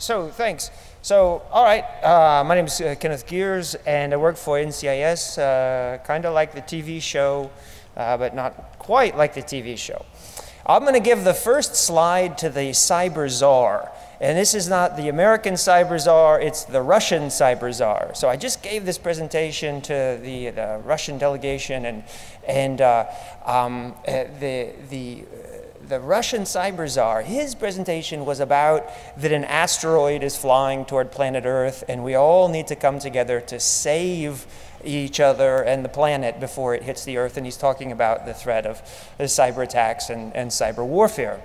So, thanks. So, all right, my name is Kenneth Geers, and I work for NCIS, kind of like the TV show, but not quite like the TV show. I'm going to give the first slide to the Cyber Czar. And this is not the American Cyber Czar, it's the Russian Cyber Czar. So I just gave this presentation to the Russian delegation, and the Russian Cyber Czar, his presentation was about that an asteroid is flying toward planet Earth, and we all need to come together to save each other and the planet before it hits the Earth. And he's talking about the threat of the cyber attacks and cyber warfare.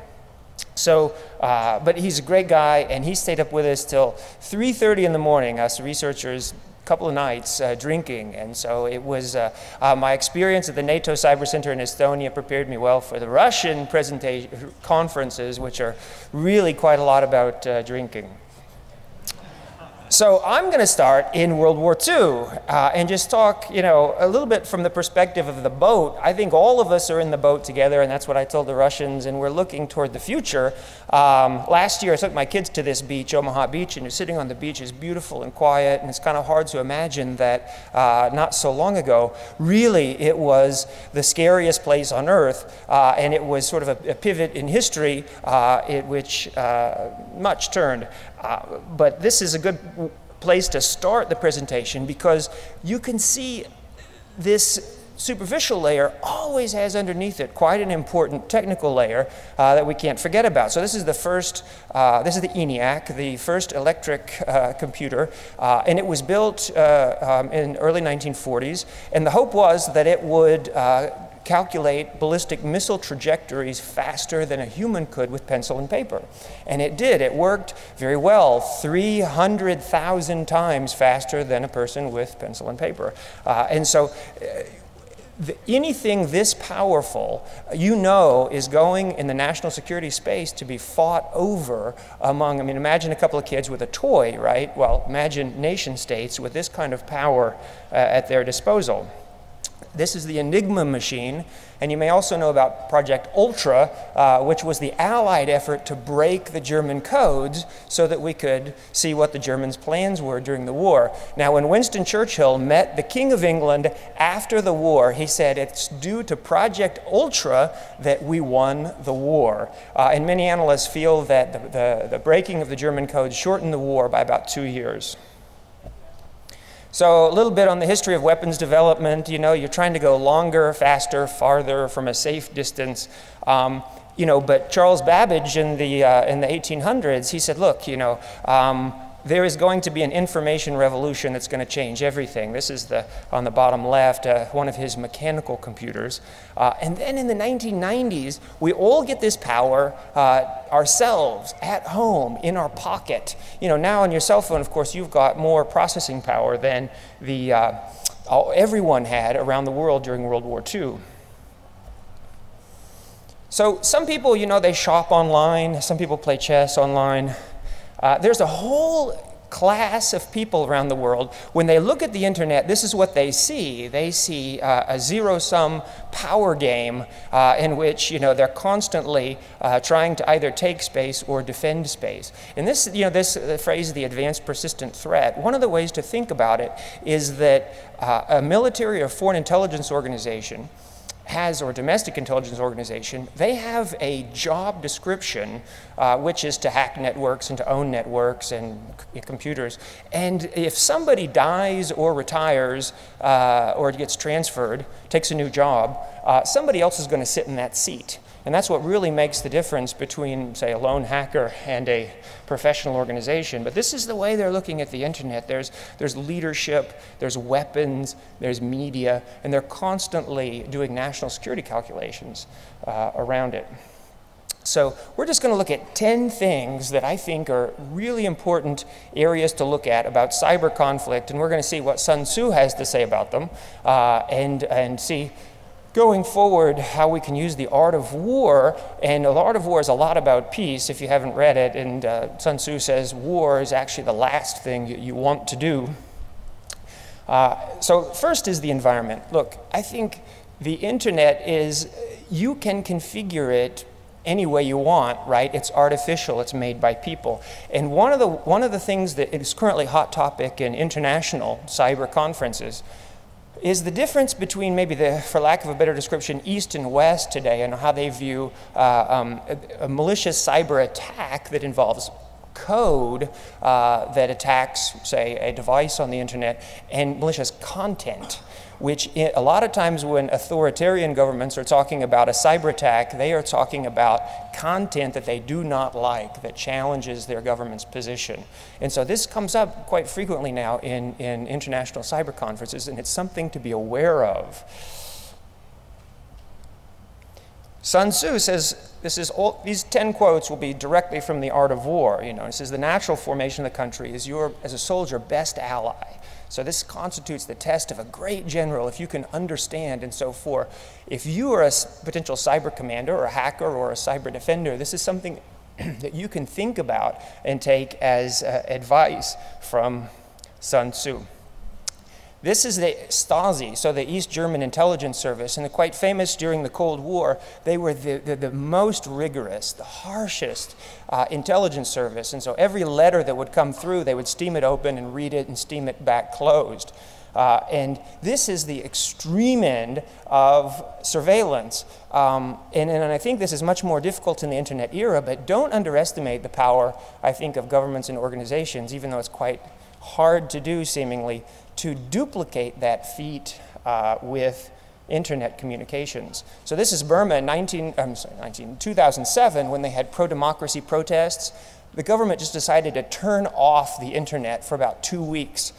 So, but he's a great guy, and he stayed up with us till 3:30 in the morning, us researchers, couple of nights drinking. And so it was my experience at the NATO Cyber Center in Estonia prepared me well for the Russian presentation conferences, which are really quite a lot about drinking. So I'm going to start in World War II and just talk, a little bit from the perspective of the boat. I think all of us are in the boat together, and that's what I told the Russians, and we're looking toward the future. Last year I took my kids to this beach, Omaha Beach, and you're sitting on the beach. It's beautiful and quiet, and it's kind of hard to imagine that not so long ago, really it was the scariest place on Earth, and it was sort of a pivot in history in which much turned. But this is a good place to start the presentation, because you can see this superficial layer always has underneath it quite an important technical layer that we can't forget about. So this is the first, this is the ENIAC, the first electric computer, and it was built in early 1940s, and the hope was that it would calculate ballistic missile trajectories faster than a human could with pencil and paper. And it did. It worked very well, 300,000 times faster than a person with pencil and paper. And so anything this powerful, is going in the national security space to be fought over among, imagine a couple of kids with a toy, right? Well, imagine nation states with this kind of power at their disposal. This is the Enigma machine, and you may also know about Project Ultra, which was the Allied effort to break the German codes so that we could see what the Germans' plans were during the war. Now, when Winston Churchill met the King of England after the war, he said, it's due to Project Ultra that we won the war. And many analysts feel that the breaking of the German codes shortened the war by about 2 years. So a little bit on the history of weapons development. You're trying to go longer, faster, farther from a safe distance. But Charles Babbage in the 1800s, he said, look, there is going to be an information revolution that's going to change everything. This is on the bottom left, one of his mechanical computers. And then in the 1990s, we all get this power ourselves, at home, in our pocket. Now on your cell phone, of course, you've got more processing power than everyone had around the world during World War II. So some people, they shop online. Some people play chess online. There's a whole class of people around the world. When they look at the internet, this is what they see. They see a zero-sum power game in which they're constantly trying to either take space or defend space. And this, this phrase, the advanced persistent threat, one of the ways to think about it is that a military or foreign intelligence organization or domestic intelligence organization, they have a job description, which is to hack networks and to own networks and computers. And if somebody dies or retires or gets transferred, takes a new job, somebody else is going to sit in that seat. And that's what really makes the difference between, say, a lone hacker and a professional organization. But this is the way they're looking at the internet. There's leadership, there's weapons, there's media, and they're constantly doing national security calculations around it. So we're just going to look at 10 things that I think are really important areas to look at about cyber conflict, and we're going to see what Sun Tzu has to say about them, and see going forward how we can use the art of war. And the art of war is a lot about peace, if you haven't read it, and Sun Tzu says war is actually the last thing you want to do. So first is the environment. Look, I think the internet you can configure it any way you want, right? It's artificial, it's made by people. And one of the things that is currently hot topic in international cyber conferences is the difference between maybe for lack of a better description, East and West today, and how they view a malicious cyber attack that involves code that attacks, say, a device on the internet, and malicious content, which a lot of times when authoritarian governments are talking about a cyber attack, they are talking about content that they do not like, that challenges their government's position. And so this comes up quite frequently now in international cyber conferences, and it's something to be aware of. Sun Tzu says, these 10 quotes will be directly from The Art of War. You know, it says, the natural formation of the country is your, as a soldier, best ally. So this constitutes the test of a great general if you can understand. And so if you are a potential cyber commander or a hacker or a cyber defender, this is something that you can think about and take as advice from Sun Tzu. This is the Stasi, so the East German intelligence service, and they're quite famous during the Cold War. They were the most rigorous, the harshest intelligence service, and so every letter that would come through, they would steam it open and read it and steam it back closed. And this is the extreme end of surveillance. And I think this is much more difficult in the internet era, but don't underestimate the power, I think, of governments and organizations, even though it's quite hard to do, seemingly, to duplicate that feat with internet communications. So this is Burma in 2007, when they had pro-democracy protests. The government just decided to turn off the internet for about 2 weeks.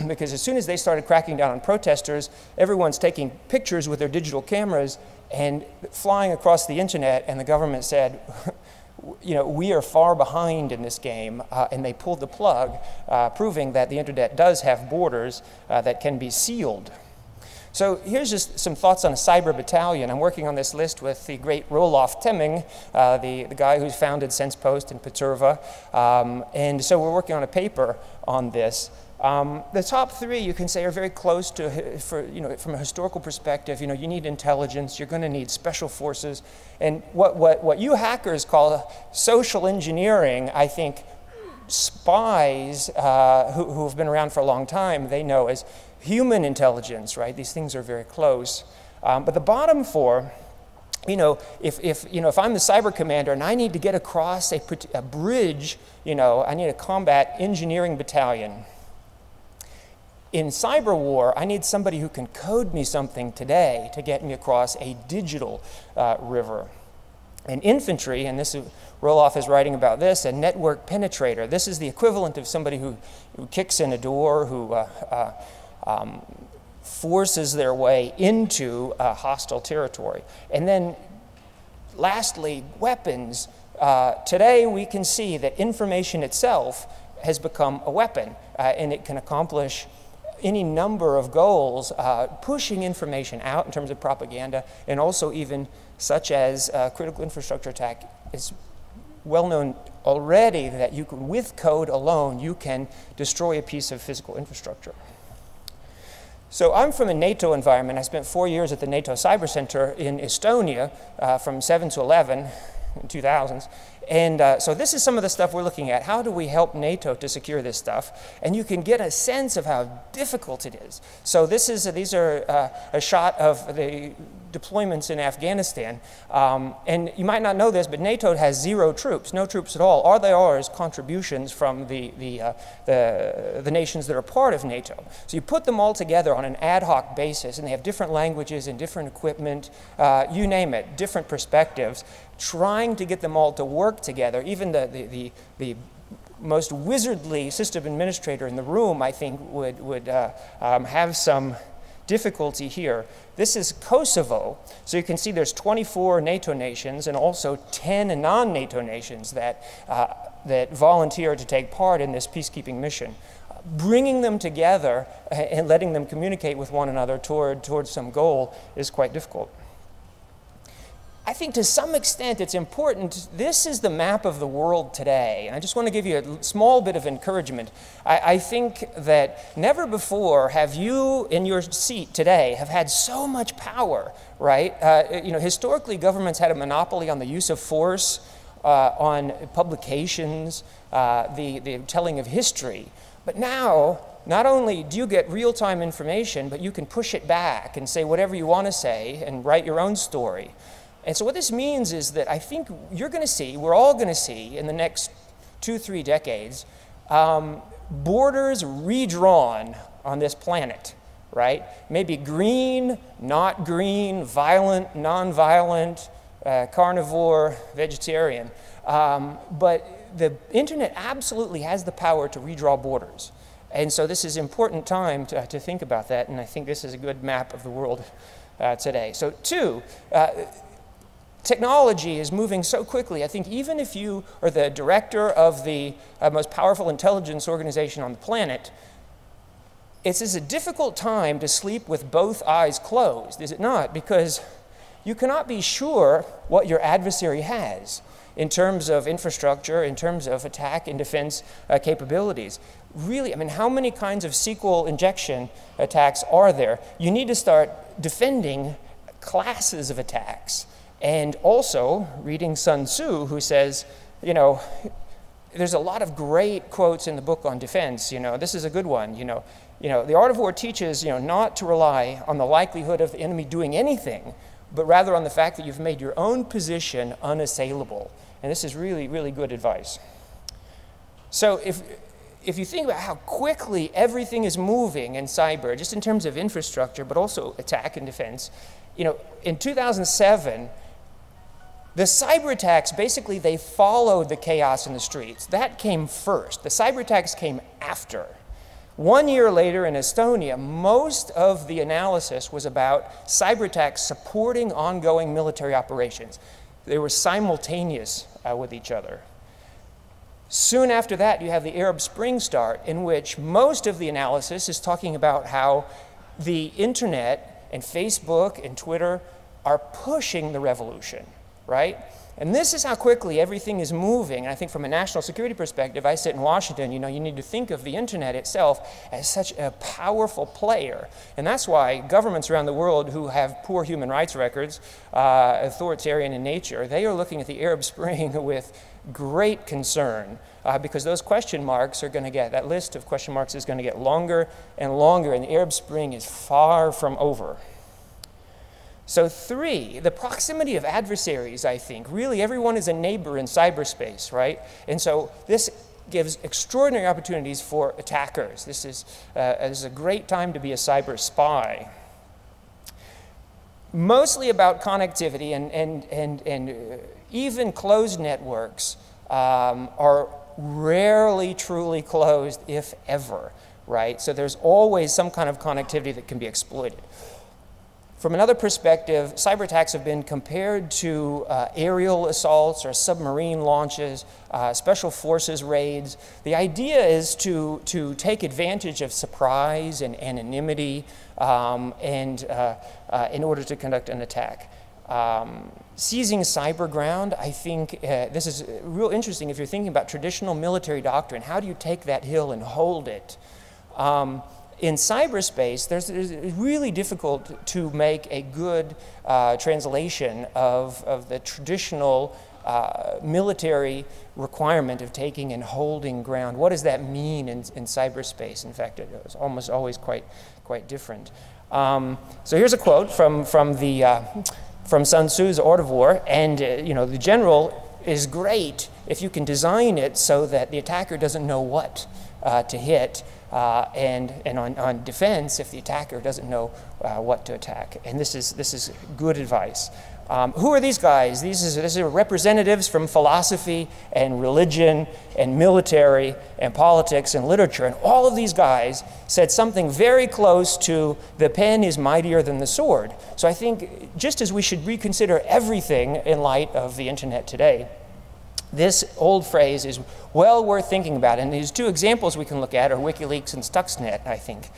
Because as soon as they started cracking down on protesters, everyone's taking pictures with their digital cameras and flying across the internet, and the government said, you know, we are far behind in this game, and they pulled the plug, proving that the internet does have borders that can be sealed. So here's just some thoughts on a cyber battalion. I'm working on this list with the great Roelof Temming, the guy who's founded SensePost in Paterva, and so we're working on a paper on this. The top three, you can say, are very close to, from a historical perspective. You know, you need intelligence, you're going to need special forces, and what you hackers call social engineering, I think spies who have been around for a long time, they know as human intelligence, right? These things are very close. But the bottom four, if I'm the cyber commander and I need to get across a bridge, I need a combat engineering battalion. In Cyberwar, I need somebody who can code me something today to get me across a digital river. And infantry, and this Roelof is writing about this, a network penetrator. This is the equivalent of somebody who kicks in a door, who forces their way into hostile territory. And then lastly, weapons. Today we can see that information itself has become a weapon, and it can accomplish any number of goals, pushing information out in terms of propaganda, and also even such as critical infrastructure attack. It's well known already that you can, with code alone, you can destroy a piece of physical infrastructure. So I'm from a NATO environment. I spent 4 years at the NATO Cyber Center in Estonia from 7 to 11 in 2000s. And so this is some of the stuff we're looking at. How do we help NATO to secure this stuff? And you can get a sense of how difficult it is. So these are a shot of the deployments in Afghanistan. And you might not know this, but NATO has 0 troops, no troops at all. All they are is contributions from the nations that are part of NATO. So you put them all together on an ad hoc basis, and they have different languages and different equipment, you name it, different perspectives, trying to get them all to work together. Even the most wizardly system administrator in the room, I think, would have some difficulty here. This is Kosovo. So you can see there's 24 NATO nations and also 10 non-NATO nations that volunteer to take part in this peacekeeping mission. Bringing them together and letting them communicate with one another towards some goal is quite difficult. I think to some extent it's important. This is the map of the world today. And I just want to give you a small bit of encouragement. I think that never before have you in your seat today have had so much power, right? Historically, governments had a monopoly on the use of force, on publications, the telling of history. But now, not only do you get real-time information, but you can push it back and say whatever you want to say and write your own story. And so what this means is that I think you're going to see, we're all going to see in the next 2-3 decades, borders redrawn on this planet, right? Maybe green, not green, violent, non-violent, carnivore, vegetarian. But the internet absolutely has the power to redraw borders. And so this is an important time to think about that, and I think this is a good map of the world today. So 2, technology is moving so quickly. I think even if you are the director of the most powerful intelligence organization on the planet, it's a difficult time to sleep with both eyes closed, is it not? Because you cannot be sure what your adversary has in terms of infrastructure, in terms of attack and defense capabilities. Really, I mean, how many kinds of SQL injection attacks are there? You need to start defending classes of attacks. And also, reading Sun Tzu, who says, there's a lot of great quotes in the book on defense. This is a good one. The art of war teaches, not to rely on the likelihood of the enemy doing anything, but rather on the fact that you've made your own position unassailable. And this is really, really good advice. So if you think about how quickly everything is moving in cyber, just in terms of infrastructure, but also attack and defense, in 2007, the cyber attacks, basically, they followed the chaos in the streets. That came first. The cyber attacks came after. 1 year later in Estonia, most of the analysis was about cyber attacks supporting ongoing military operations. They were simultaneous with each other. Soon after that, you have the Arab Spring start, in which most of the analysis is talking about how the internet and Facebook and Twitter are pushing the revolution. Right? And this is how quickly everything is moving. And I think from a national security perspective, I sit in Washington, you need to think of the internet itself as such a powerful player. And that's why governments around the world who have poor human rights records, authoritarian in nature, they are looking at the Arab Spring with great concern because those question marks are going to that list of question marks is going to get longer and longer, and the Arab Spring is far from over. So 3, the proximity of adversaries, I think. Really, everyone is a neighbor in cyberspace, right? And so this gives extraordinary opportunities for attackers. This is a great time to be a cyber spy. Mostly about connectivity, and even closed networks are rarely truly closed, if ever, right? So there's always some kind of connectivity that can be exploited. From another perspective, cyber attacks have been compared to aerial assaults or submarine launches, special forces raids. The idea is to take advantage of surprise and anonymity in order to conduct an attack. Seizing cyber ground, I think this is real interesting if you're thinking about traditional military doctrine. How do you take that hill and hold it? In cyberspace, it's really difficult to make a good translation of the traditional military requirement of taking and holding ground. What does that mean in cyberspace? In fact, it's almost always quite different. So here's a quote from Sun Tzu's Art of War, and the general is great if you can design it so that the attacker doesn't know what to hit. And on defense, if the attacker doesn't know what to attack. And this is good advice. Who are these guys? These are representatives from philosophy and religion and military and politics and literature. And all of these guys said something very close to the pen is mightier than the sword. So I think just as we should reconsider everything in light of the internet today, This old phrase is well worth thinking about, and these two examples we can look at are WikiLeaks and Stuxnet, I think,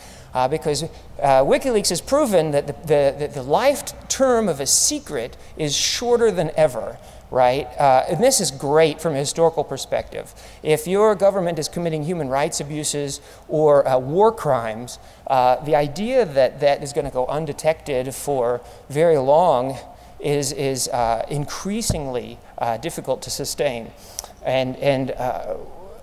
because WikiLeaks has proven that the life term of a secret is shorter than ever, right? And this is great from a historical perspective. If your government is committing human rights abuses or war crimes, the idea that that is going to go undetected for very long is increasingly difficult to sustain. And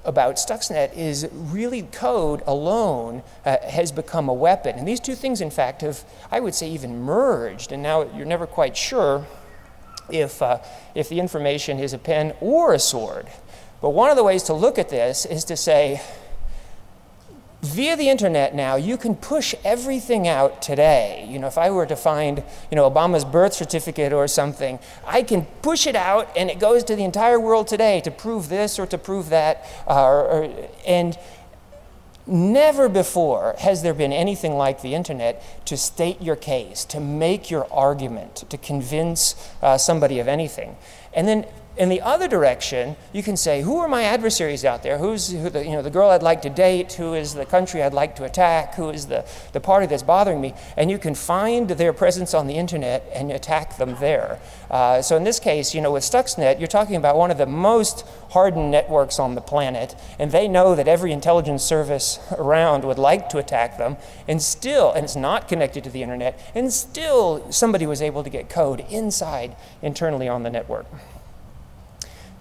about Stuxnet is really code alone has become a weapon. And these two things, in fact, have, I would say, even merged. And now you're never quite sure if the information is a pen or a sword. But one of the ways to look at this is to say, via the internet now, you can push everything out today. You know, if I were to find, you know, Obama's birth certificate or something, I can push it out and it goes to the entire world today to prove this or to prove that. And never before has there been anything like the internet to state your case, to make your argument, to convince somebody of anything. And then in the other direction, you can say, who are my adversaries out there? Who's the girl I'd like to date? Who is the country I'd like to attack? Who is the party that's bothering me? And you can find their presence on the internet and attack them there. So in this case, you know, with Stuxnet, you're talking about one of the most hardened networks on the planet, and they know that every intelligence service around would like to attack them, and still, and it's not connected to the internet, and still somebody was able to get code internally on the network.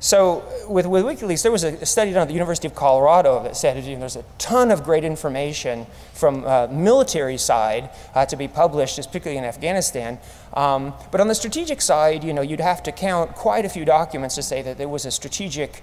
So with WikiLeaks, there was a study done at the University of Colorado that said, you know, there's a ton of great information from military side to be published, particularly in Afghanistan. But on the strategic side, you know, you'd have to count quite a few documents to say that there was a strategic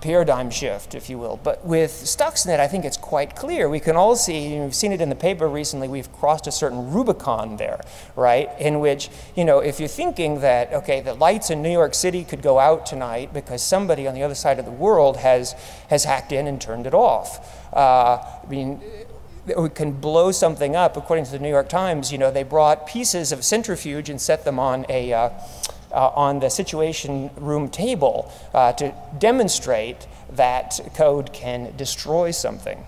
paradigm shift, if you will. But with Stuxnet, I think it's quite clear. We can all see, and we've seen it in the paper recently, we've crossed a certain Rubicon there, right? In which, you know, if you're thinking that, okay, the lights in New York City could go out tonight because somebody on the other side of the world has hacked in and turned it off. I mean, we can blow something up. According to the New York Times, you know, they brought pieces of centrifuge and set them on on the Situation Room table to demonstrate that code can destroy something.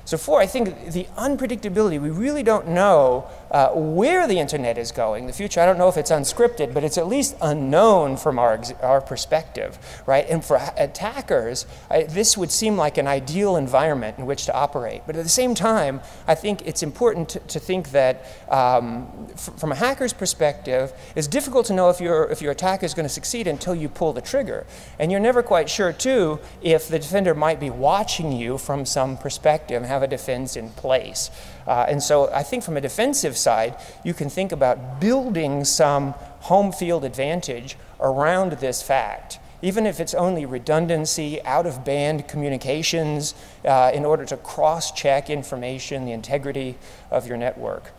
So I think the unpredictability, we really don't know where the internet is going. The future, I don't know if it's unscripted, but it's at least unknown from our perspective, right? And for attackers, this would seem like an ideal environment in which to operate. But at the same time, I think it's important to think that from a hacker's perspective, it's difficult to know if your attack is going to succeed until you pull the trigger. And you're never quite sure, too, if the defender might be watching you from some perspective and have a defense in place. And so I think from a defensive side, you can think about building some home field advantage around this fact, even if it's only redundancy, out-of-band communications, in order to cross-check information, the integrity of your network.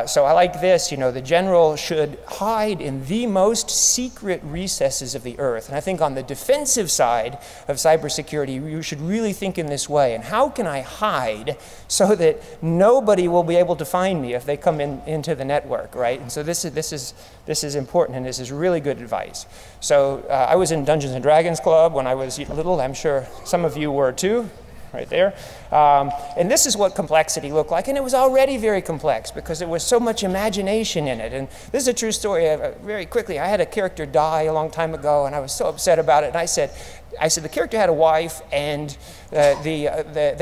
So I like this, you know, the general should hide in the most secret recesses of the earth. And I think on the defensive side of cybersecurity, you should really think in this way. And how can I hide so that nobody will be able to find me if they come into the network, right? And so this is important, and this is really good advice. So I was in Dungeons and Dragons Club when I was little. I'm sure some of you were too. Right there. And this is what complexity looked like, and it was already very complex because there was so much imagination in it. And this is a true story. Very quickly, I had a character die a long time ago, and I was so upset about it. And I said the character had a wife, and they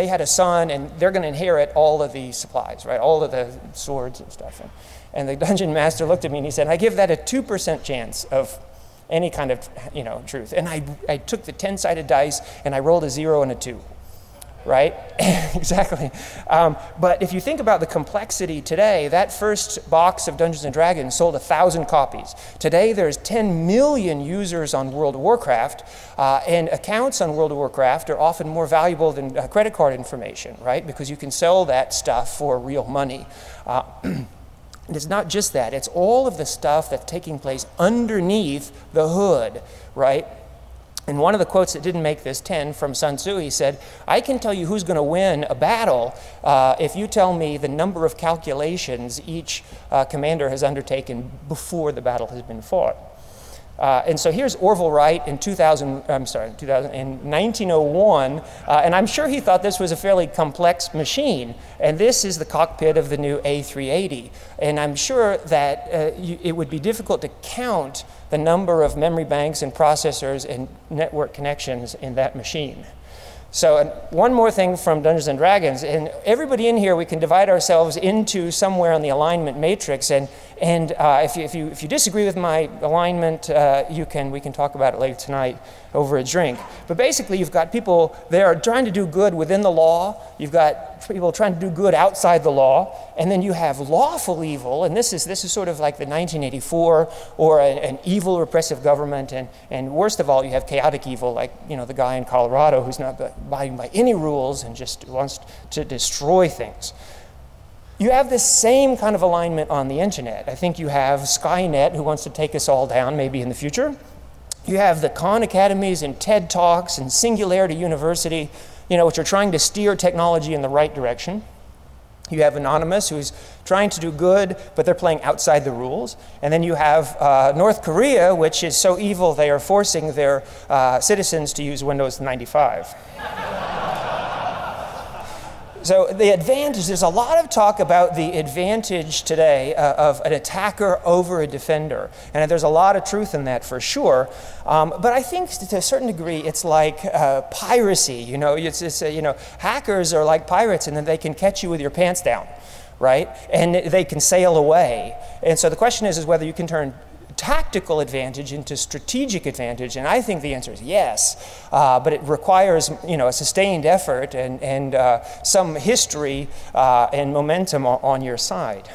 had a son, and they're going to inherit all of the supplies, right? All of the swords and stuff. And the dungeon master looked at me and he said, "I give that a 2% chance of any kind of, you know, truth." And I took the 10-sided dice and I rolled a 0 and a 2. Right? Exactly. But if you think about the complexity today, that first box of Dungeons & Dragons sold 1,000 copies. Today, there's 10 million users on World of Warcraft, and accounts on World of Warcraft are often more valuable than credit card information, right? Because you can sell that stuff for real money. And it's not just that. It's all of the stuff that's taking place underneath the hood, right? And one of the quotes that didn't make this 10 from Sun Tzu, he said, "I can tell you who's going to win a battle if you tell me the number of calculations each commander has undertaken before the battle has been fought." And so here's Orville Wright in 1901, and I'm sure he thought this was a fairly complex machine. And this is the cockpit of the new A380. And I'm sure that it would be difficult to count the number of memory banks and processors and network connections in that machine. So one more thing from Dungeons & Dragons, and everybody in here, we can divide ourselves into somewhere on the alignment matrix, and if you disagree with my alignment, we can talk about it later tonight over a drink. But basically, you've got people there trying to do good within the law, you've got people trying to do good outside the law, and then you have lawful evil, and this is sort of like the 1984, or an evil repressive government, and worst of all, you have chaotic evil, like the guy in Colorado who's not abiding by any rules and just wants to destroy things. You have this same kind of alignment on the internet. I think you have Skynet, who wants to take us all down, maybe in the future. You have the Khan Academies and TED Talks and Singularity University, which are trying to steer technology in the right direction. You have Anonymous, who's trying to do good, but they're playing outside the rules. And then you have North Korea, which is so evil they are forcing their citizens to use Windows 95. So the advantage, there's a lot of talk about the advantage today of an attacker over a defender. And there's a lot of truth in that for sure. But I think to a certain degree, it's like piracy. Hackers are like pirates, and then they can catch you with your pants down, right? And they can sail away. And so the question is whether you can turn tactical advantage into strategic advantage, and I think the answer is yes, but it requires a sustained effort and some history and momentum on your side.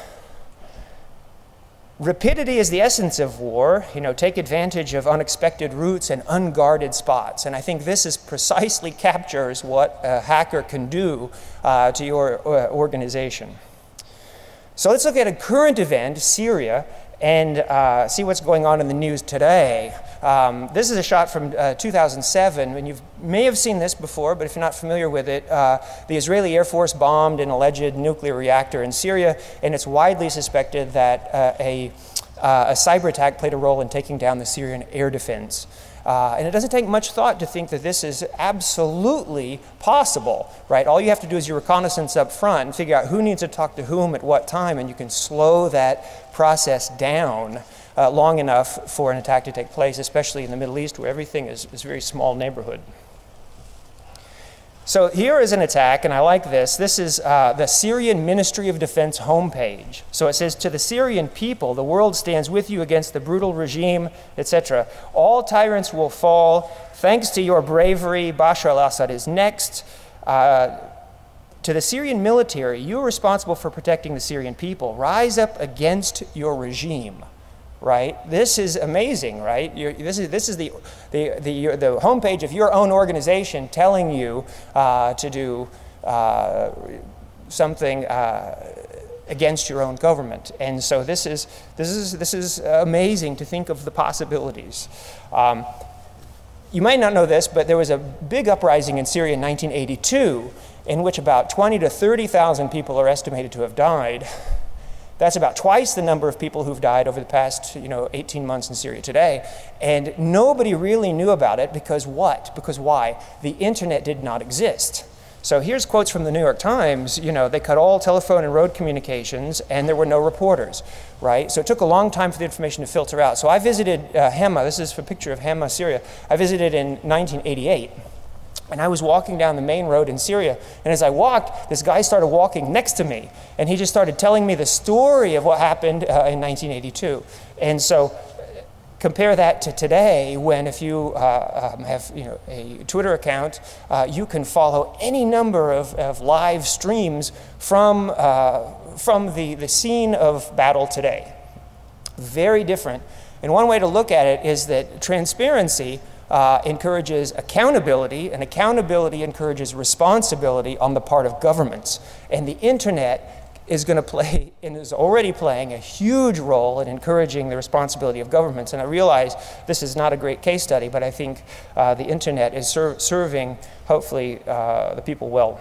Rapidity is the essence of war. Take advantage of unexpected routes and unguarded spots, and I think this is precisely captures what a hacker can do to your organization. So let's look at a current event, Syria, and see what's going on in the news today. This is a shot from 2007, and you may have seen this before, but if you're not familiar with it, the Israeli Air Force bombed an alleged nuclear reactor in Syria, and it's widely suspected that a cyber attack played a role in taking down the Syrian air defense. And it doesn't take much thought to think that this is absolutely possible, right? All you have to do is your reconnaissance up front and figure out who needs to talk to whom at what time, and you can slow that process down long enough for an attack to take place, especially in the Middle East where everything is a very small neighborhood. So here is an attack, and I like this. This is the Syrian Ministry of Defense homepage. So it says, "To the Syrian people, the world stands with you against the brutal regime, etc. All tyrants will fall. Thanks to your bravery, Bashar al-Assad is next. To the Syrian military, you are responsible for protecting the Syrian people. Rise up against your regime." Right? This is amazing, right? This is the homepage of your own organization telling you to do something against your own government, and so this is amazing to think of the possibilities. You might not know this, but there was a big uprising in Syria in 1982, in which about 20 to 30,000 people are estimated to have died. That's about twice the number of people who've died over the past 18 months in Syria today. And nobody really knew about it because what? Because why? The internet did not exist. So here's quotes from the New York Times. They cut all telephone and road communications, and there were no reporters, right? So it took a long time for the information to filter out. So I visited Hama. This is a picture of Hama, Syria. I visited in 1988. And I was walking down the main road in Syria, and as I walked, this guy started walking next to me, and he just started telling me the story of what happened in 1982. And so compare that to today, when if you have a Twitter account, you can follow any number of live streams from the scene of battle today. Very different. And one way to look at it is that transparency encourages accountability, and accountability encourages responsibility on the part of governments. And the internet is going to play, and is already playing, a huge role in encouraging the responsibility of governments. And I realize this is not a great case study, but I think the internet is serving, hopefully, the people well.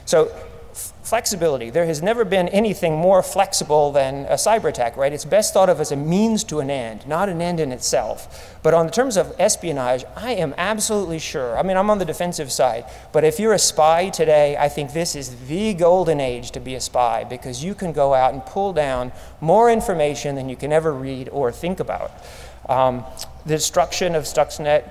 So Flexibility. There has never been anything more flexible than a cyber attack, right? It's best thought of as a means to an end, not an end in itself. But on the terms of espionage, I am absolutely sure. I mean, I'm on the defensive side, but if you're a spy today, I think this is the golden age to be a spy, because you can go out and pull down more information than you can ever read or think about. The destruction of Stuxnet.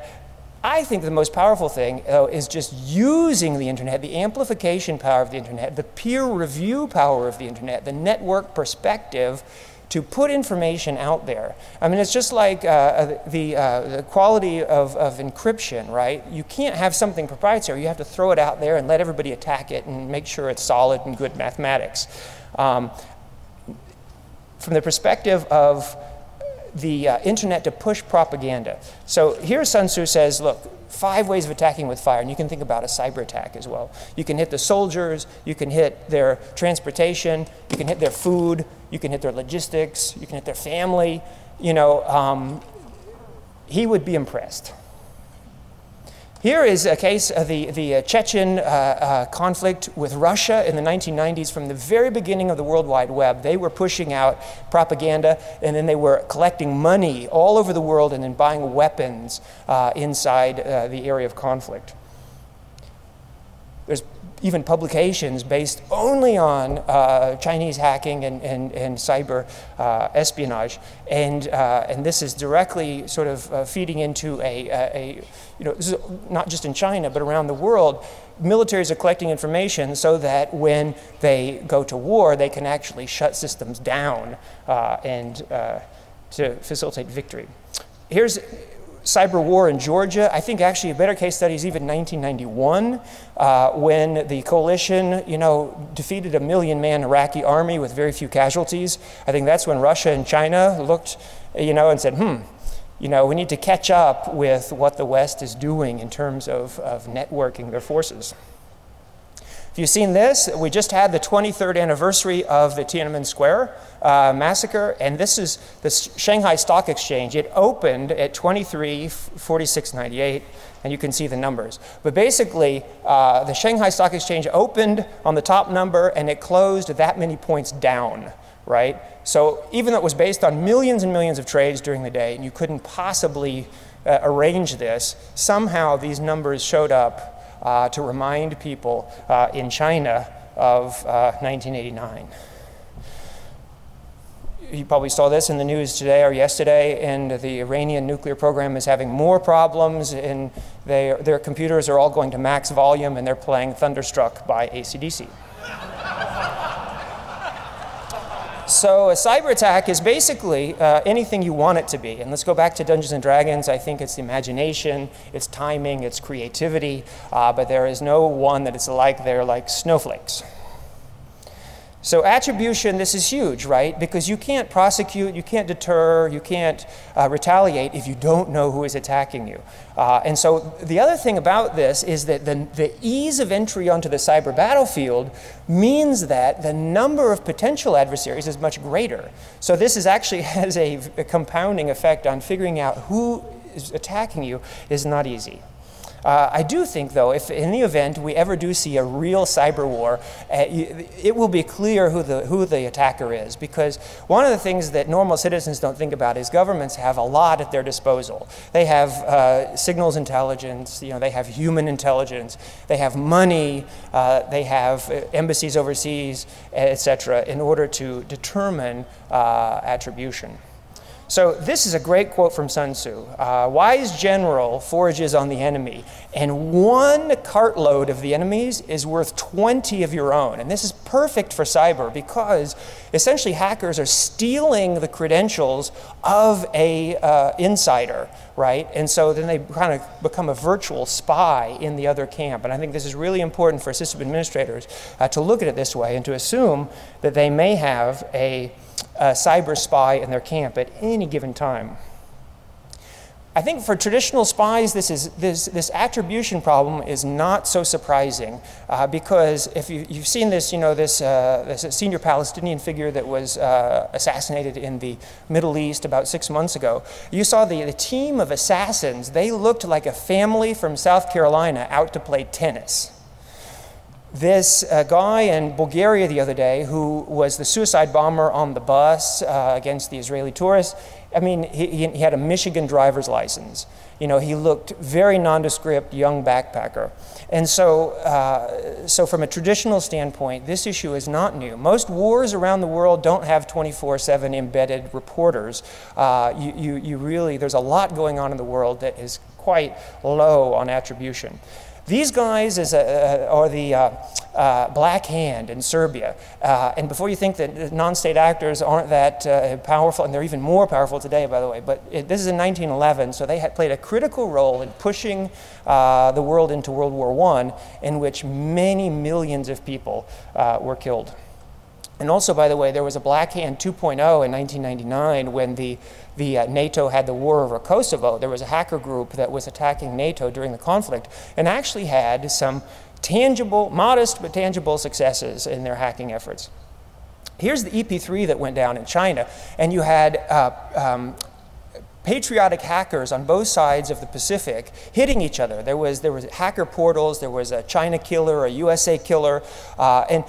I think the most powerful thing, though, is just using the internet, the amplification power of the internet, the peer review power of the internet, the network perspective to put information out there. I mean, it's just like the quality of encryption, right? You can't have something proprietary. You have to throw it out there and let everybody attack it and make sure it's solid and good mathematics. From the perspective of the internet to push propaganda. So here Sun Tzu says, look, 5 ways of attacking with fire, and you can think about a cyber attack as well. You can hit the soldiers, you can hit their transportation, you can hit their food, you can hit their logistics, you can hit their family. You know, he would be impressed. Here is a case of the Chechen conflict with Russia in the 1990s. From the very beginning of the World Wide Web, they were pushing out propaganda, and then they were collecting money all over the world and then buying weapons inside the area of conflict. There's even publications based only on Chinese hacking and cyber espionage, and this is directly sort of feeding into you know, this is not just in China but around the world. Militaries are collecting information so that when they go to war, they can actually shut systems down and to facilitate victory. Here's Cyberwar in Georgia. I think actually a better case study is even 1991, when the coalition, you know, defeated a 1 million-man Iraqi army with very few casualties. I think that's when Russia and China looked, you know, and said, you know, we need to catch up with what the West is doing in terms of networking their forces. If you've seen this, we just had the 23rd anniversary of the Tiananmen Square massacre, and this is the Shanghai Stock Exchange. It opened at 2346.98, and you can see the numbers. But basically, the Shanghai Stock Exchange opened on the top number, and it closed that many points down, right? So even though it was based on millions and millions of trades during the day, and you couldn't possibly arrange this, somehow these numbers showed up to remind people in China of 1989. You probably saw this in the news today or yesterday, and the Iranian nuclear program is having more problems, and their computers are all going to max volume, and they're playing Thunderstruck by AC/DC. So a cyber attack is basically anything you want it to be. And let's go back to Dungeons & Dragons. I think it's the imagination, it's timing, it's creativity, but there is no one that is alike. They're like snowflakes. So attribution, this is huge, right? Because you can't prosecute, you can't deter, you can't retaliate if you don't know who is attacking you. And so the other thing about this is that the ease of entry onto the cyber battlefield means that the number of potential adversaries is much greater. So this is actually has a compounding effect on figuring out who is attacking you is not easy. I do think, though, if in the event we ever do see a real cyber war, it will be clear who the attacker is, because one of the things that normal citizens don't think about is governments have a lot at their disposal. They have signals intelligence, you know, they have human intelligence, they have money, they have embassies overseas, etc., in order to determine attribution. So this is a great quote from Sun Tzu. Wise general forages on the enemy, and 1 cartload of the enemy's is worth 20 of your own. And this is perfect for cyber, because essentially hackers are stealing the credentials of a insider, right? And so then they kind of become a virtual spy in the other camp. And I think this is really important for system administrators to look at it this way and to assume that they may have a cyber spy in their camp at any given time. I think for traditional spies, this attribution problem is not so surprising, because if you've seen this, you know, this senior Palestinian figure that was assassinated in the Middle East about 6 months ago. You saw the team of assassins. They looked like a family from South Carolina out to play tennis. This guy in Bulgaria the other day who was the suicide bomber on the bus against the Israeli tourists, I mean, he had a Michigan driver's license. You know, he looked very nondescript, young backpacker. And so, so from a traditional standpoint, this issue is not new. Most wars around the world don't have 24/7 embedded reporters. You really, there's a lot going on in the world that is quite low on attribution. These guys are the Black Hand in Serbia. And before you think that non-state actors aren't that powerful, and they're even more powerful today, by the way, but this is in 1911, so they had played a critical role in pushing the world into World War I, in which many millions of people were killed. And also, by the way, there was a Black Hand 2.0 in 1999 when the NATO had the war over Kosovo. There was a hacker group that was attacking NATO during the conflict and actually had some tangible, modest but tangible successes in their hacking efforts. Here's the EP3 that went down in China, and you had patriotic hackers on both sides of the Pacific hitting each other. There was hacker portals, there was a China killer, a USA killer, and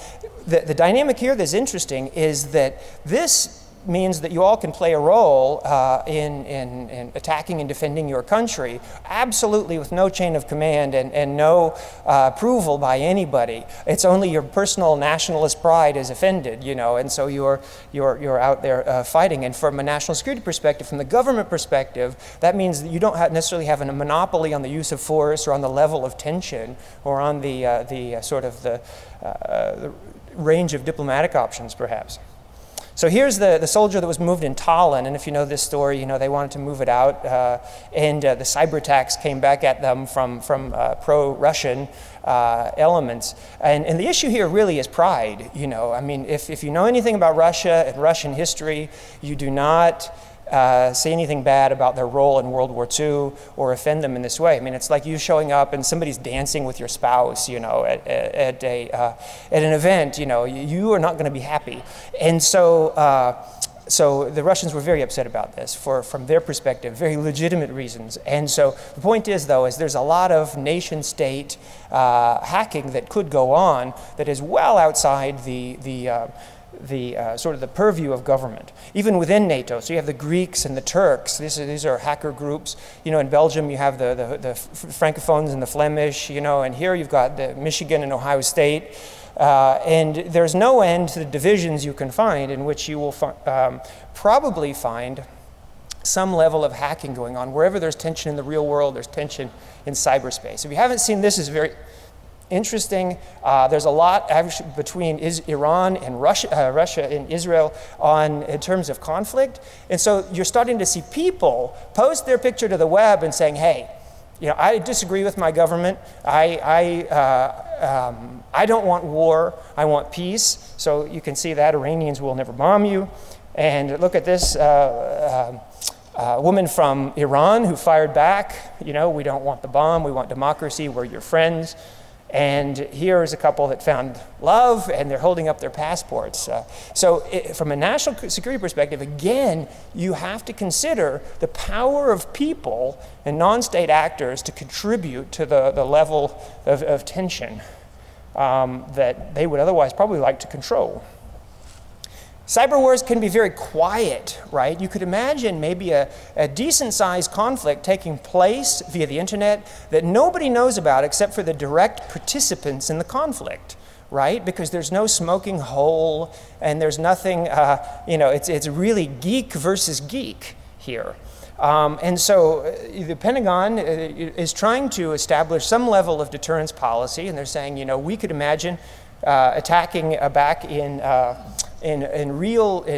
the dynamic here that's interesting is that this means that you all can play a role in attacking and defending your country, absolutely with no chain of command and no approval by anybody. It's only your personal nationalist pride is offended, you know, and so you're out there fighting. And from a national security perspective, from the government perspective, that means that you don't necessarily have a monopoly on the use of force or on the level of tension or on the sort of the range of diplomatic options, perhaps. So here's the soldier that was moved in Tallinn, and if you know this story, you know they wanted to move it out, and the cyber attacks came back at them from pro-Russian elements. And the issue here really is pride, you know. I mean, if you know anything about Russia and Russian history, you do not say anything bad about their role in World War II or offend them in this way. I mean, it's like you showing up and somebody's dancing with your spouse, you know, at an event, you know, you are not going to be happy. And so, so the Russians were very upset about this from their perspective, very legitimate reasons. And so the point is, though, is there's a lot of nation-state hacking that could go on that is well outside the sort of the purview of government, even within NATO. So you have the Greeks and the Turks. These are hacker groups. You know, in Belgium you have the Francophones and the Flemish. You know, and here you've got the Michigan and Ohio State. And there's no end to the divisions you can find in which you will probably find some level of hacking going on. Wherever there's tension in the real world, there's tension in cyberspace. If you haven't seen this, it's very interesting. There's a lot between Iran and Russia and Israel in terms of conflict. And so you're starting to see people post their picture to the web and saying, hey, you know, I disagree with my government. I don't want war. I want peace. So you can see that Iranians will never bomb you. And look at this woman from Iran who fired back. You know, we don't want the bomb. We want democracy. We're your friends. And here's a couple that found love, and they're holding up their passports. From a national security perspective, again, you have to consider the power of people and non-state actors to contribute to the level of tension that they would otherwise probably like to control. Cyber wars can be very quiet, right? You could imagine maybe a decent-sized conflict taking place via the internet that nobody knows about except for the direct participants in the conflict, right? Because there's no smoking hole and there's nothing, you know, it's really geek versus geek here. And so the Pentagon is trying to establish some level of deterrence policy, and they're saying, you know, we could imagine attacking back in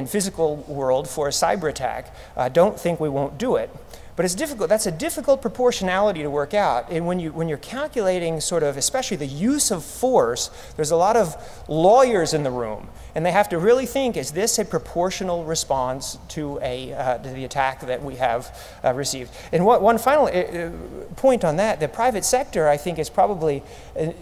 physical world for a cyber attack. Don't think we won't do it. But it's difficult. That's a difficult proportionality to work out. And when you're calculating sort of, especially the use of force, there's a lot of lawyers in the room. And they have to really think, is this a proportional response to the attack that we have received? And one final point on that, the private sector, I think, is probably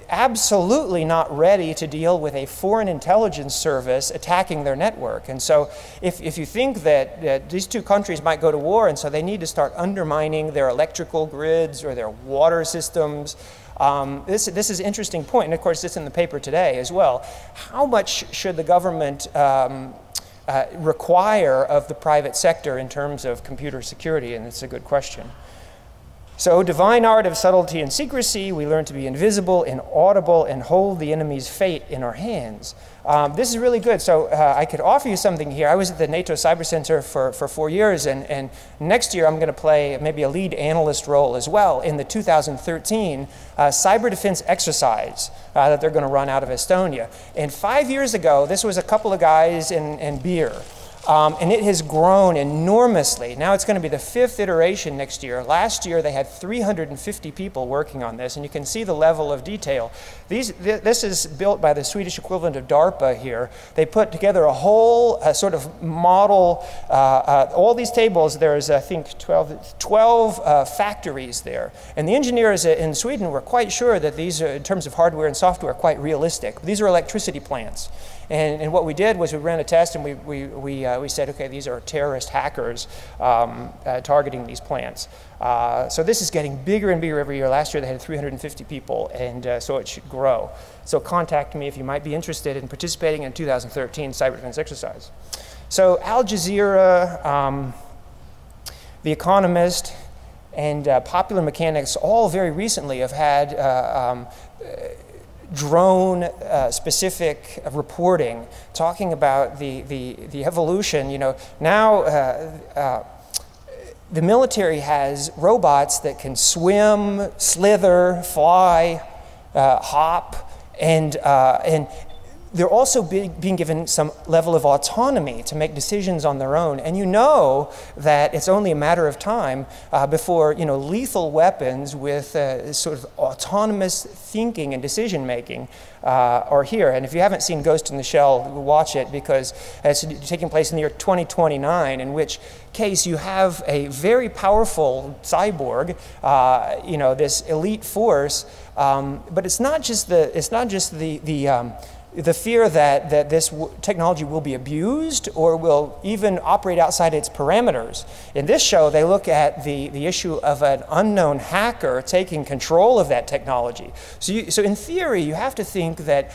absolutely not ready to deal with a foreign intelligence service attacking their network. And so if you think that these two countries might go to war, and so they need to start undermining their electrical grids or their water systems, This is an interesting point, and of course it's in the paper today as well. How much should the government require of the private sector in terms of computer security? And it's a good question. So, divine art of subtlety and secrecy, we learn to be invisible, inaudible, and hold the enemy's fate in our hands. This is really good. So, I could offer you something here. I was at the NATO Cyber Center for 4 years, and next year I'm going to play maybe a lead analyst role as well in the 2013 cyber defense exercise that they're going to run out of Estonia. And 5 years ago, this was a couple of guys and beer. And it has grown enormously. Now it's going to be the 5th iteration next year. Last year they had 350 people working on this, and you can see the level of detail. This is built by the Swedish equivalent of DARPA here. They put together a whole sort of model, all these tables. There's, I think, 12 factories there. And the engineers in Sweden were quite sure that these, in terms of hardware and software, are quite realistic. These are electricity plants. And what we did was we ran a test, and we said, okay, these are terrorist hackers targeting these plants. So this is getting bigger and bigger every year. Last year they had 350 people, and so it should grow. So contact me if you might be interested in participating in 2013 cyber defense exercise. So Al Jazeera, The Economist, and Popular Mechanics all very recently have had drone-specific reporting, talking about the evolution. You know, now the military has robots that can swim, slither, fly, hop, and they're also being given some level of autonomy to make decisions on their own. And you know that it's only a matter of time before, you know, lethal weapons with sort of autonomous thinking and decision making are here. And if you haven't seen Ghost in the Shell, watch it, because it's taking place in the year 2029, in which case you have a very powerful cyborg, you know, this elite force. But it's not just the fear that this technology will be abused or will even operate outside its parameters. In this show, they look at the issue of an unknown hacker taking control of that technology. So in theory, you have to think that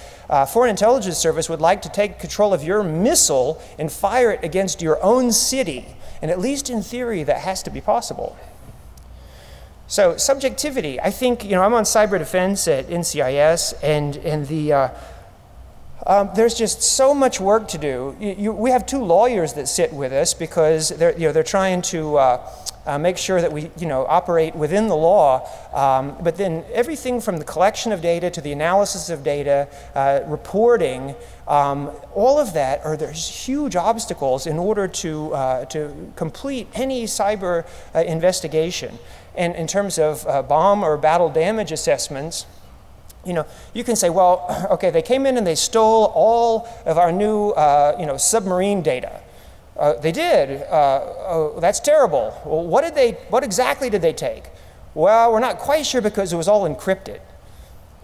Foreign Intelligence Service would like to take control of your missile and fire it against your own city. And at least in theory, that has to be possible. So subjectivity, I think, you know, I'm on cyber defense at NCIS, and there's just so much work to do. We have 2 lawyers that sit with us because they're trying to make sure that we, you know, operate within the law. But then everything from the collection of data to the analysis of data, reporting, all of that there's huge obstacles in order to complete any cyber investigation. And in terms of bomb or battle damage assessments, you know, you can say, well, okay, they came in and they stole all of our new, you know, submarine data. They did. Oh, that's terrible. Well, what exactly did they take? Well, we're not quite sure because it was all encrypted.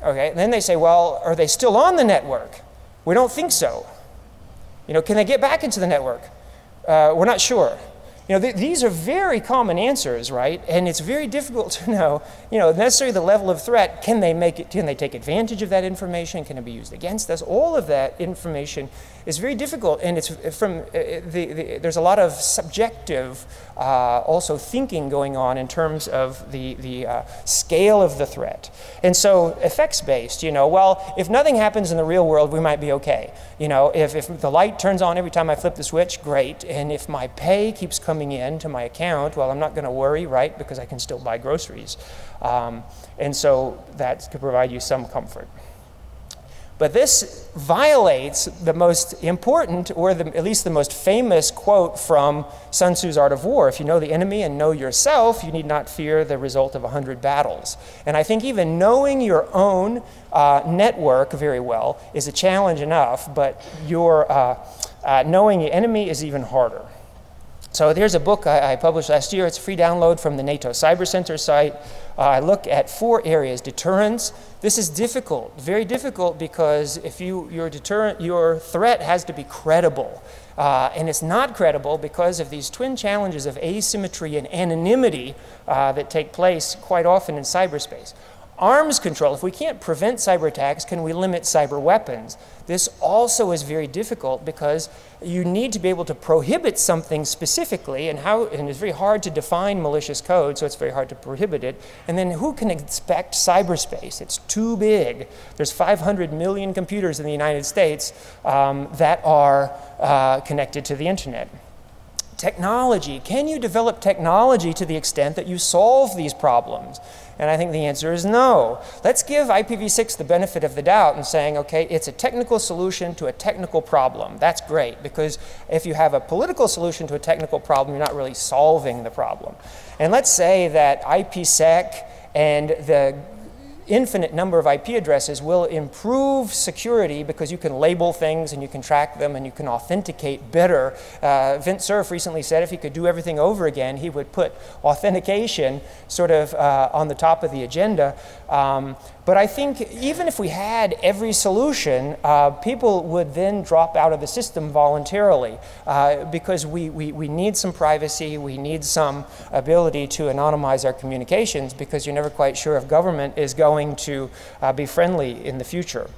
Okay, and then they say, well, are they still on the network? We don't think so. You know, can they get back into the network? We're not sure. You know, these are very common answers, right? And it's very difficult to know, you know, necessarily the level of threat. Can they take advantage of that information? Can it be used against us? All of that information is very difficult, and it's from there's a lot of subjective also thinking going on in terms of the scale of the threat. And so effects-based, you know, well, if nothing happens in the real world, we might be okay. You know, if the light turns on every time I flip the switch, great. And if my pay keeps coming in to my account, well, I'm not going to worry, right, because I can still buy groceries. And so that could provide you some comfort. But this violates the most important, or at least the most famous quote from Sun Tzu's Art of War. If you know the enemy and know yourself, you need not fear the result of 100 battles. And I think even knowing your own network very well is a challenge enough, but knowing the enemy is even harder. So there's a book I published last year. It's a free download from the NATO Cyber Center site. I look at 4 areas. Deterrence. This is difficult, very difficult, because if your threat has to be credible. And it's not credible because of these twin challenges of asymmetry and anonymity that take place quite often in cyberspace. Arms control, if we can't prevent cyber attacks, can we limit cyber weapons? This also is very difficult because you need to be able to prohibit something specifically, and it's very hard to define malicious code, so it's very hard to prohibit it. And then who can inspect cyberspace? It's too big. There's 500 million computers in the United States that are connected to the internet. Technology, can you develop technology to the extent that you solve these problems? And I think the answer is no. Let's give IPv6 the benefit of the doubt and saying, okay, it's a technical solution to a technical problem. That's great, because if you have a political solution to a technical problem, you're not really solving the problem. And let's say that IPsec and the infinite number of IP addresses will improve security because you can label things and you can track them and you can authenticate better. Vint Cerf recently said if he could do everything over again, he would put authentication sort of on the top of the agenda. But I think even if we had every solution, people would then drop out of the system voluntarily because we need some privacy, we need some ability to anonymize our communications because you're never quite sure if government is going to be friendly in the future.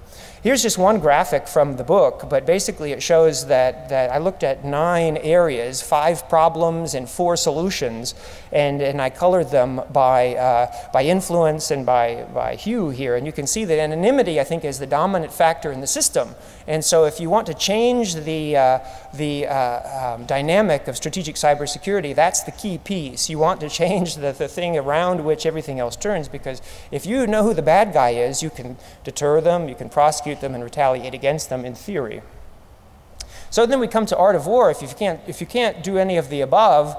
Here's just one graphic from the book, but basically it shows that I looked at 9 areas, 5 problems and 4 solutions, and I colored them by influence and by hue here. And you can see that anonymity, I think, is the dominant factor in the system. And so if you want to change the dynamic of strategic cybersecurity, that's the key piece. You want to change the thing around which everything else turns, because if you know who the bad guy is, you can deter them, you can prosecute them and retaliate against them in theory. So then we come to art of war. If you can't do any of the above,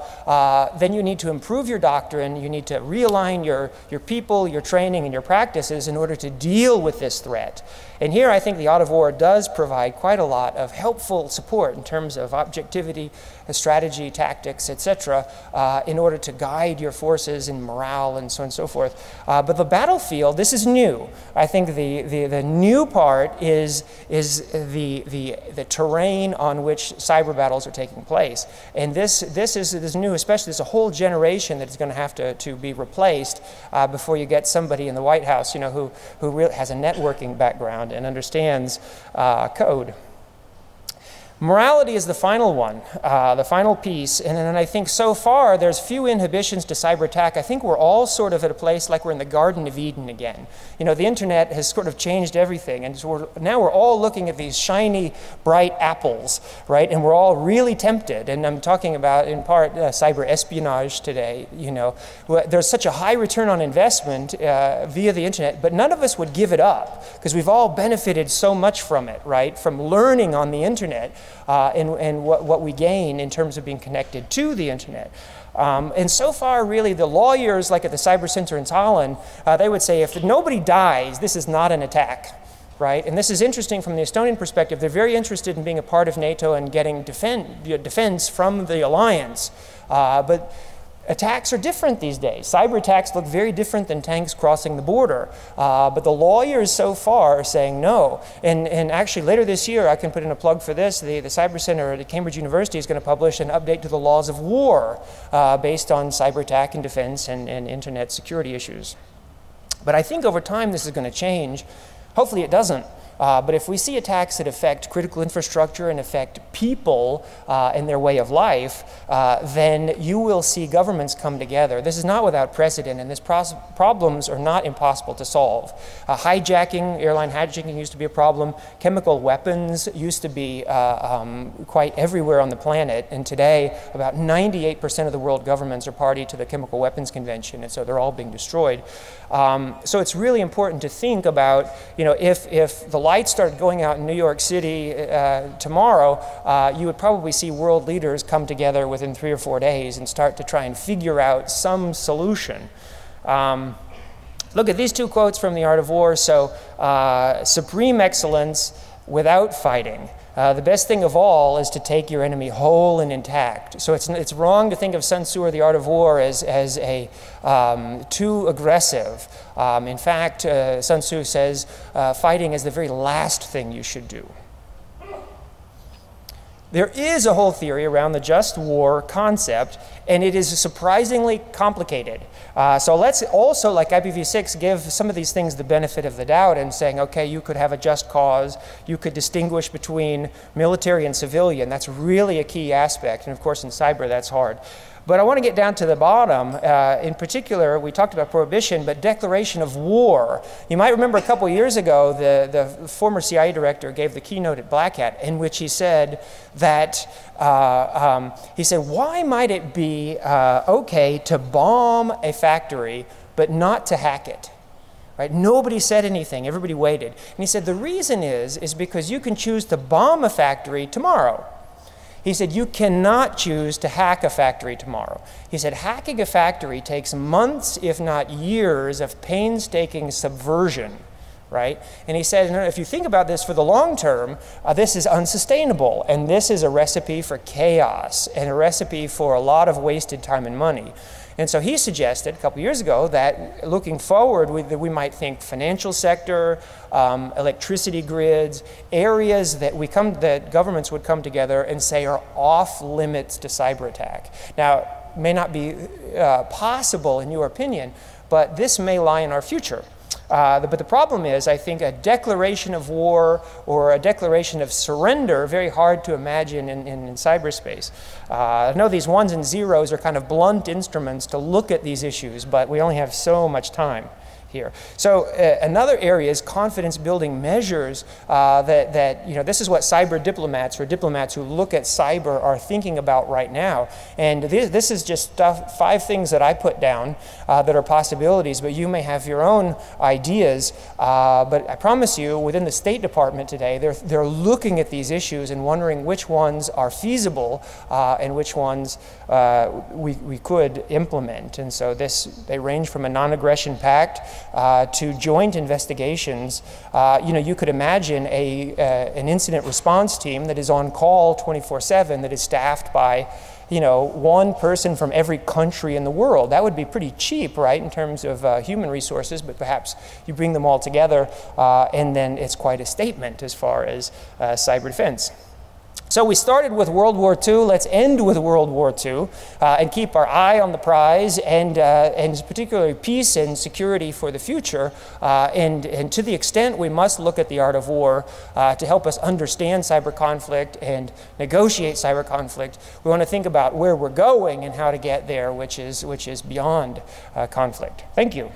then you need to improve your doctrine. You need to realign your people, your training, and your practices in order to deal with this threat. And here I think the art of war does provide quite a lot of helpful support in terms of objectivity, strategy, tactics, etc., in order to guide your forces in morale and so on and so forth. But the battlefield, this is new. I think the new part is the terrain on which cyber battles are taking place. And this is new, especially there's a whole generation that is going to have to be replaced before you get somebody in the White House, you know, who really has a networking background and understands code. Morality is the final one, the final piece, and I think so far there's few inhibitions to cyber attack. I think we're all sort of at a place like we're in the Garden of Eden again. You know, the internet has sort of changed everything, and so now we're all looking at these shiny, bright apples, right? And we're all really tempted, and I'm talking about, in part, cyber espionage today, you know. There's such a high return on investment via the internet, but none of us would give it up, because we've all benefited so much from it, right? From learning on the internet. And what we gain in terms of being connected to the internet. And so far, really, the lawyers, like at the Cyber Center in Tallinn, they would say if nobody dies, this is not an attack, right? And this is interesting from the Estonian perspective. They're very interested in being a part of NATO and getting defense from the alliance. But attacks are different these days. Cyber attacks look very different than tanks crossing the border. But the lawyers so far are saying no. And actually later this year, I can put in a plug for this, the Cyber Center at Cambridge University is going to publish an update to the laws of war based on cyber attack and defense and internet security issues. But I think over time this is going to change. Hopefully it doesn't. But if we see attacks that affect critical infrastructure and affect people and their way of life, then you will see governments come together. This is not without precedent, and these problems are not impossible to solve. Hijacking, airline hijacking used to be a problem. Chemical weapons used to be quite everywhere on the planet, and today about 98% of the world governments are party to the Chemical Weapons Convention, and so they're all being destroyed. So it's really important to think about, you know, if the lights started going out in New York City tomorrow, you would probably see world leaders come together within 3 or 4 days and start to try and figure out some solution. Look at these 2 quotes from The Art of War. So, supreme excellence without fighting. The best thing of all is to take your enemy whole and intact. So it's wrong to think of Sun Tzu or The Art of War as too aggressive. In fact, Sun Tzu says fighting is the very last thing you should do. There is a whole theory around the just war concept, and it is surprisingly complicated. So let's also, like IPv6, give some of these things the benefit of the doubt and saying, okay, you could have a just cause, you could distinguish between military and civilian. That's really a key aspect, and of course in cyber that's hard. But I want to get down to the bottom. In particular, we talked about prohibition, but declaration of war. You might remember a couple years ago, the former CIA director gave the keynote at Black Hat, in which he said that, why might it be okay to bomb a factory, but not to hack it? Right? Nobody said anything, everybody waited. And he said, the reason is because you can choose to bomb a factory tomorrow. He said, you cannot choose to hack a factory tomorrow. He said, hacking a factory takes months, if not years, of painstaking subversion, right? And he said, if you think about this for the long term, this is unsustainable, and this is a recipe for chaos, and a recipe for a lot of wasted time and money. And so he suggested a couple years ago that looking forward, we might think financial sector, electricity grids, areas that governments would come together and say are off limits to cyber attack. Now, it may not be possible in your opinion, but this may lie in our future. But the problem is, I think a declaration of war or a declaration of surrender, very hard to imagine in cyberspace. I know these ones and zeros are kind of blunt instruments to look at these issues, but we only have so much time here. So another area is confidence building measures this is what cyber diplomats or diplomats who look at cyber are thinking about right now. And this is just 5 things that I put down that are possibilities, but you may have your own ideas. But I promise you, within the State Department today, they're looking at these issues and wondering which ones are feasible and which ones we could implement. And so they range from a non-aggression pact to joint investigations. You could imagine an incident response team that is on call 24/7, that is staffed by, one person from every country in the world. That would be pretty cheap, right, in terms of human resources, but perhaps you bring them all together and then it's quite a statement as far as cyber defense. So we started with World War II. Let's end with World War II and keep our eye on the prize and particularly peace and security for the future. And to the extent we must look at the art of war to help us understand cyber conflict and negotiate cyber conflict, we want to think about where we're going and how to get there, which is beyond conflict. Thank you.